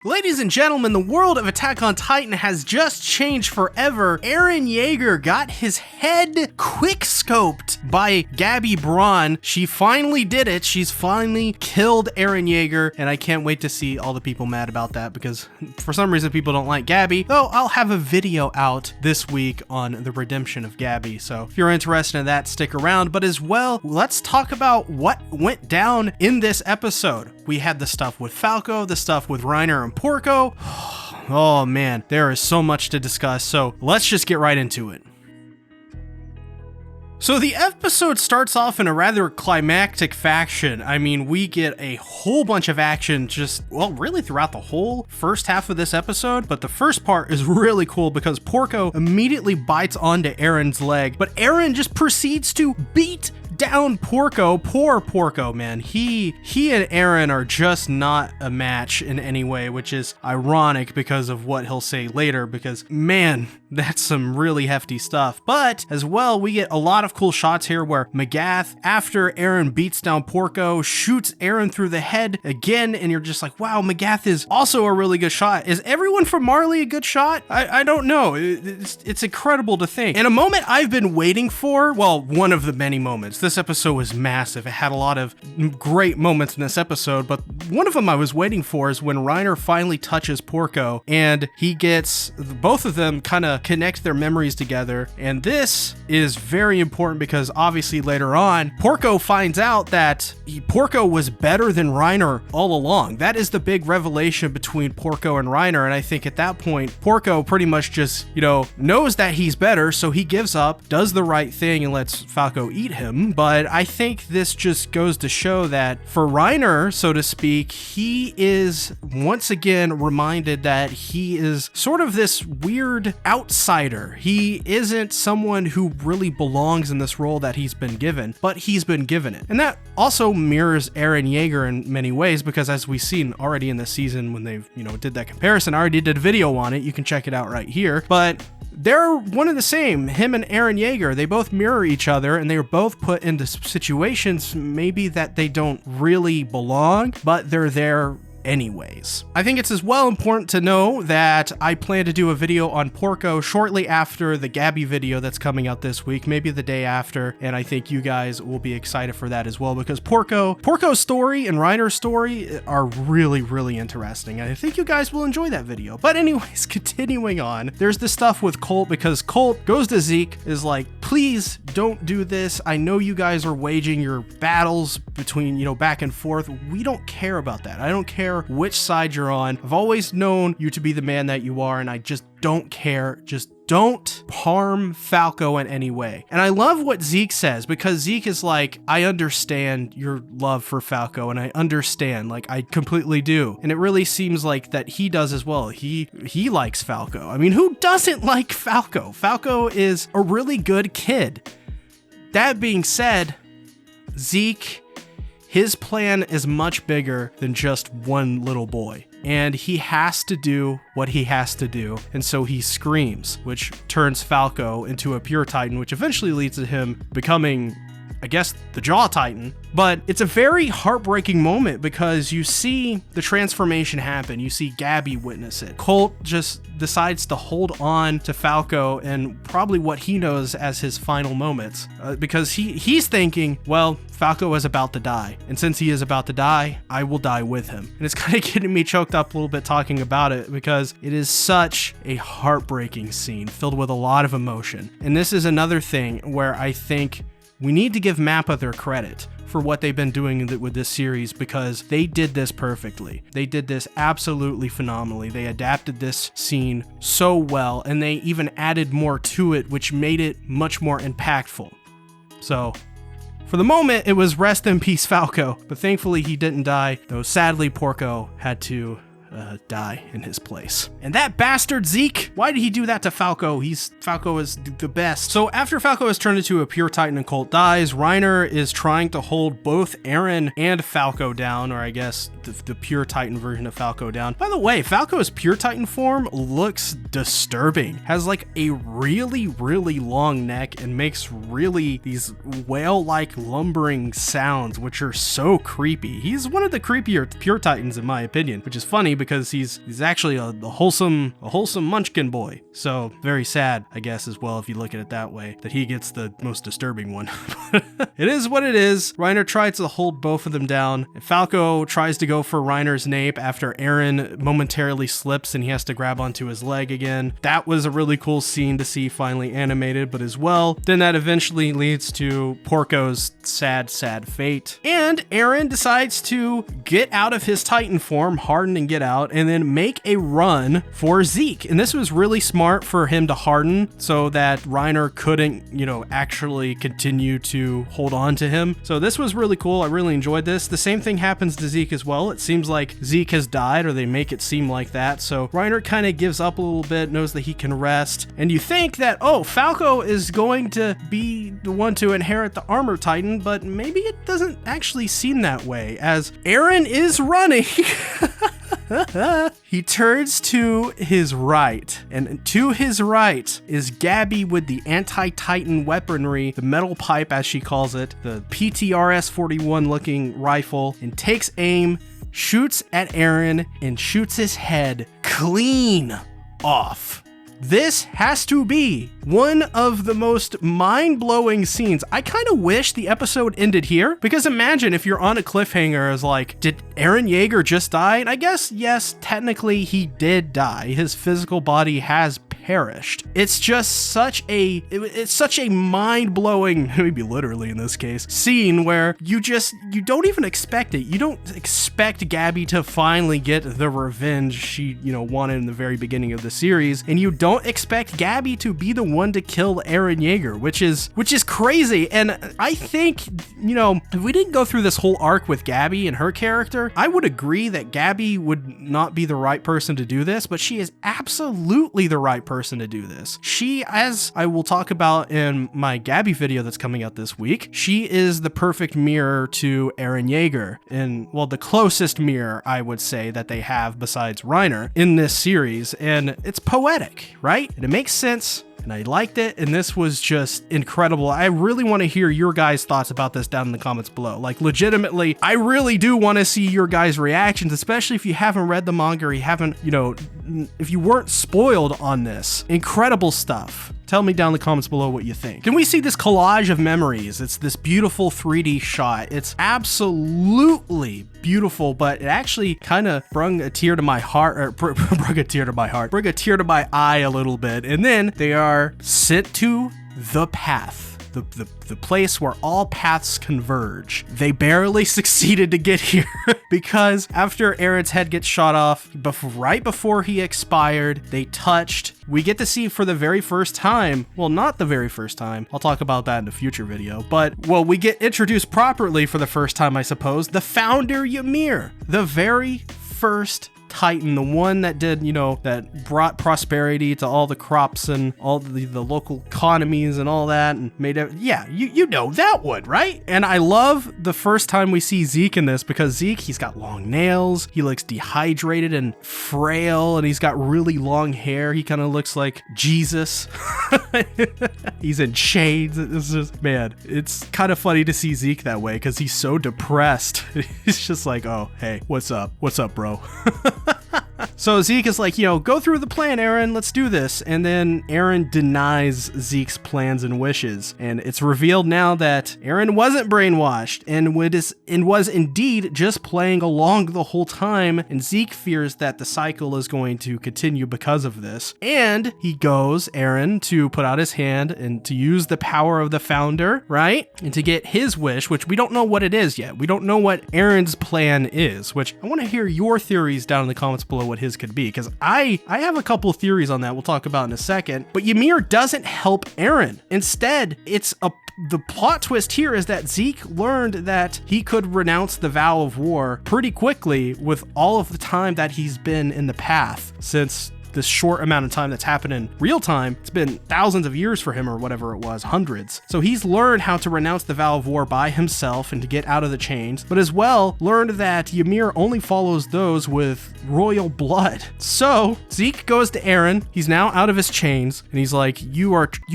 Ladies and gentlemen, the world of Attack on Titan has just changed forever. Eren Yeager got his head quick-scoped by Gabby Braun. She finally did it. She's finally killed Eren Yeager, and I can't wait to see all the people mad about that because for some reason people don't like Gabby. Though I'll have a video out this week on the redemption of Gabby, so if you're interested in that, stick around. But as well, let's talk about what went down in this episode. We had the stuff with Falco, the stuff with Reiner and Porco. Oh man, there is so much to discuss, so let's just get right into it. So the episode starts off in a rather climactic fashion. I mean, we get a whole bunch of action just, well, really throughout the whole first half of this episode, but the first part is really cool because Porco immediately bites onto Eren's leg, but Eren just proceeds to beat down Porco. Poor Porco, man. He and Eren are just not a match in any way, which is ironic because of what he'll say later, because man, that's some really hefty stuff. But as well, we get a lot of cool shots here where Magath, after Eren beats down Porco, shoots Eren through the head again, and you're just like, wow, Magath is also a really good shot. Is everyone from Marley a good shot? I don't know. It's incredible to think. And a moment I've been waiting for, well, one of the many moments. This episode was massive. It had a lot of great moments in this episode, but one of them I was waiting for is when Reiner finally touches Porco and he gets both of them kind of connect their memories together. And this is very important because obviously later on, Porco finds out that Porco was better than Reiner all along. That is the big revelation between Porco and Reiner. And I think at that point, Porco pretty much just, knows that he's better. So he gives up, does the right thing and lets Falco eat him. But I think this just goes to show that for Reiner, so to speak, he is once again reminded that he is sort of this weird outsider. He isn't someone who really belongs in this role that he's been given, but he's been given it. And that also mirrors Eren Yeager in many ways, because as we've seen already in this season when they've, did that comparison, I already did a video on it. You can check it out right here. But they're one and the same. Him and Eren Yeager, they both mirror each other, and they are both put into situations maybe that they don't really belong, but they're there anyways. I think it's as well important to know that I plan to do a video on Porco shortly after the Gabby video that's coming out this week, maybe the day after, and I think you guys will be excited for that as well because Porco's story and Reiner's story are really, really interesting. I think you guys will enjoy that video. But anyways, continuing on, there's this stuff with Colt because Colt goes to Zeke, is like, please don't do this. I know you guys are waging your battles between, back and forth. We don't care about that. I don't care which side you're on. I've always known you to be the man that you are, and I just don't care. Just don't harm Falco in any way. And I love what Zeke says, because Zeke is like, I understand your love for Falco, and I understand, like, I completely do. And it really seems like that he does as well. He likes Falco. I mean, who doesn't like Falco? Falco is a really good kid. That being said, Zeke, his plan is much bigger than just one little boy, and he has to do what he has to do, and so he screams, which turns Falco into a pure Titan, which eventually leads to him becoming, I guess, the Jaw Titan. But it's a very heartbreaking moment because you see the transformation happen. You see Gabby witness it. Colt just decides to hold on to Falco and probably what he knows as his final moments because he's thinking, well, Falco is about to die. And since he is about to die, I will die with him. And it's kind of getting me choked up a little bit talking about it because it is such a heartbreaking scene filled with a lot of emotion. And this is another thing where I think we need to give Mappa their credit for what they've been doing with this series, because they did this perfectly. They did this absolutely phenomenally. They adapted this scene so well, and they even added more to it, which made it much more impactful. So for the moment, it was rest in peace Falco, but thankfully he didn't die, though sadly Porco had to die in his place. And that bastard Zeke, why did he do that to Falco? Falco is the best. So after Falco is turned into a pure Titan and Colt dies, Reiner is trying to hold both Eren and Falco down, or I guess the pure Titan version of Falco down. By the way, Falco's pure Titan form looks disturbing. Has like a really, really long neck and makes really these whale-like lumbering sounds, which are so creepy. He's one of the creepier pure Titans in my opinion, which is funny because he's actually a wholesome munchkin boy. So very sad, I guess, as well, if you look at it that way, that he gets the most disturbing one. It is what it is. Reiner tries to hold both of them down. Falco tries to go for Reiner's nape after Eren momentarily slips and he has to grab onto his leg again. That was a really cool scene to see finally animated, but as well, then that eventually leads to Porco's sad fate. And Eren decides to get out of his Titan form, harden and get out, and then make a run for Zeke. And this was really smart for him to harden so that Reiner couldn't, actually continue to hold on to him. So this was really cool. I really enjoyed this. The same thing happens to Zeke as well. It seems like Zeke has died, or they make it seem like that. So Reiner kind of gives up a little bit, knows that he can rest. And you think that, Falco is going to be the one to inherit the armor Titan, but maybe it doesn't actually seem that way, as Eren is running. He turns to his right, and to his right is Gabby with the anti-Titan weaponry, the metal pipe as she calls it, the PTRS-41 looking rifle, and takes aim, shoots at Eren, and shoots his head clean off. This has to be one of the most mind-blowing scenes. I kind of wish the episode ended here, because imagine if you're on a cliffhanger as like, did Eren Yeager just die? And I guess, yes, technically he did die. His physical body has perished. It's just such a mind-blowing, maybe literally in this case, scene where you don't even expect it. You don't expect Gabby to finally get the revenge she, wanted in the very beginning of the series, and you don't expect Gabby to be the one to kill Eren Yeager, which is crazy. And I think, if we didn't go through this whole arc with Gabby and her character, I would agree that Gabby would not be the right person to do this, but she is absolutely the right person to do this. She, as I will talk about in my Gabby video that's coming out this week, she is the perfect mirror to Eren Yeager, and the closest mirror I would say that they have besides Reiner in this series, and it's poetic, right? And it makes sense. And I liked it, and this was just incredible. I really want to hear your guys' thoughts about this down in the comments below. Like, legitimately, I really do want to see your guys' reactions, especially if you haven't read the manga or you haven't, if you weren't spoiled on this. Incredible stuff. Tell me down in the comments below what you think. Can we see this collage of memories? It's this beautiful 3D shot. It's absolutely beautiful, but it actually kind of brought a tear to my heart, or brought a tear to my eye a little bit. And then they are sent to the path. The place where all paths converge. They barely succeeded to get here because after Eren's head gets shot off, right before he expired, they touched. We get to see for the very first time, well, not the very first time, I'll talk about that in a future video, but, we get introduced properly for the first time, I suppose, the founder Ymir, the very first Titan, the one that did, that brought prosperity to all the crops and all the local economies and all that, and made it, you know that one, right? And I love the first time we see Zeke in this, because Zeke, he's got long nails, he looks dehydrated and frail, and he's got really long hair. He kind of looks like Jesus. He's in shades. It's just, man, it's kind of funny to see Zeke that way, because he's so depressed. He's just like, oh, hey, what's up, bro? So Zeke is like, go through the plan, Eren, let's do this. And then Eren denies Zeke's plans and wishes. And it's revealed now that Eren wasn't brainwashed and was indeed just playing along the whole time. And Zeke fears that the cycle is going to continue because of this. And he goes, Eren, to put out his hand and to use the power of the founder, right? And to get his wish, which we don't know what it is yet. We don't know what Eren's plan is, which I want to hear your theories down in the comments below what his could be, because I have a couple theories on that we'll talk about in a second. But Ymir doesn't help Eren. Instead, the plot twist here is that Zeke learned that he could renounce the vow of war pretty quickly with all of the time that he's been in the path since this short amount of time that's happened in real time. It's been thousands of years for him, or whatever it was, hundreds. So he's learned how to renounce the vow of war by himself and to get out of the chains, but as well learned that Ymir only follows those with royal blood. So Zeke goes to Eren. He's now out of his chains, and he's like, you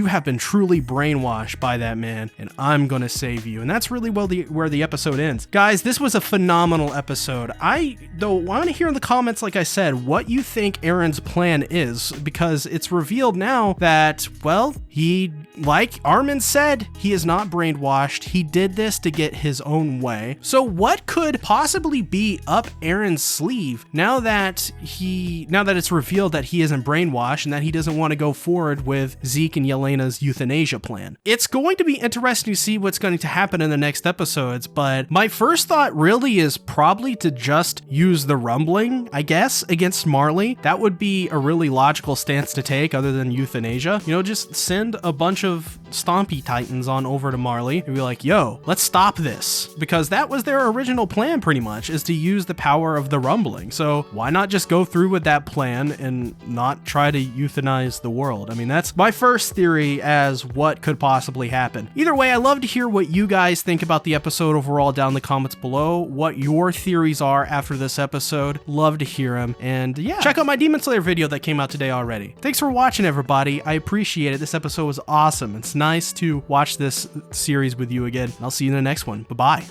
have been truly brainwashed by that man, and I'm gonna save you. And that's really where the episode ends. Guys, this was a phenomenal episode. I want to hear in the comments, like I said, what you think Eren's plan is, because it's revealed now that, well, he, like Armin said, he is not brainwashed. He did this to get his own way. So what could possibly be up Eren's sleeve now that it's revealed that he isn't brainwashed and that he doesn't want to go forward with Zeke and Yelena's euthanasia plan? It's going to be interesting to see what's going to happen in the next episodes, but my first thought really is probably to just use the rumbling, I guess, against Marley. That would be a really logical stance to take other than euthanasia. You know, just send a bunch of stompy titans on over to Marley and be like, yo, let's stop this. Because that was their original plan pretty much, is to use the power of the rumbling. So why not just go through with that plan and not try to euthanize the world? I mean, that's my first theory as what could possibly happen. Either way, I love to hear what you guys think about the episode overall down in the comments below, what your theories are after this episode. Love to hear them. And yeah, check out my Demon Slayer video that came out today already. Thanks for watching, everybody. I appreciate it. This episode was awesome. It's nice to watch this series with you again. I'll see you in the next one. Bye-bye.